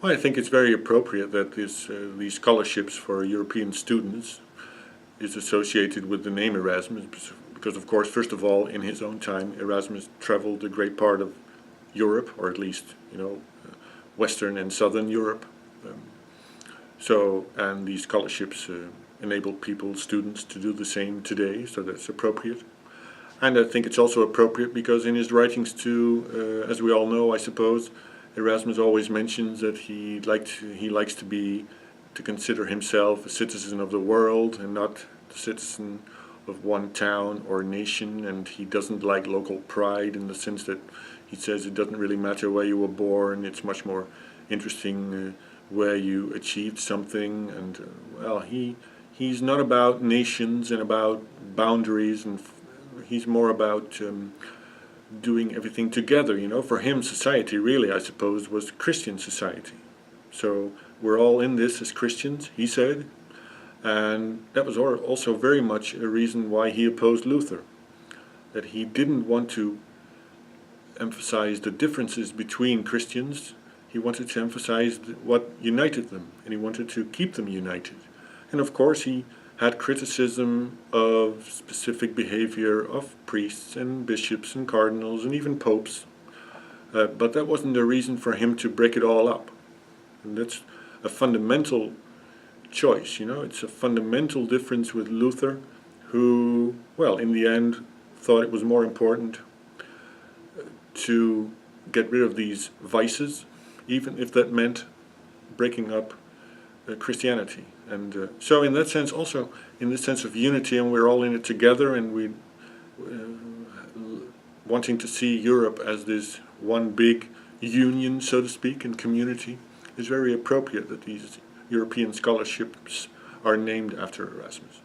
Well, I think it's very appropriate that these scholarships for European students is associated with the name Erasmus, because of course, first of all, in his own time, Erasmus traveled a great part of Europe, or at least, Western and Southern Europe. And these scholarships enable people, students, to do the same today, so that's appropriate. And I think it's also appropriate because in his writings too, as we all know, I suppose, Erasmus always mentions that he likes to consider himself a citizen of the world and not the citizen of one town or nation, and he doesn't like local pride in the sense that he says it doesn't really matter where you were born, it's much more interesting where you achieved something. And well, he's not about nations and about boundaries, and he's more about doing everything together. For him, society really, I suppose, was Christian society. So we're all in this as Christians, he said, and that was also very much a reason why he opposed Luther, that he didn't want to emphasize the differences between Christians. He wanted to emphasize what united them, and he wanted to keep them united. And of course he had criticism of specific behavior of priests and bishops and cardinals and even popes, but that wasn't a reason for him to break it all up. And that's a fundamental choice, it's a fundamental difference with Luther, who, well, in the end thought it was more important to get rid of these vices, even if that meant breaking up Christianity. And so in that sense, also in the sense of unity, and we're all in it together, and we wanting to see Europe as this one big union, so to speak, and community, is very appropriate that these European scholarships are named after Erasmus.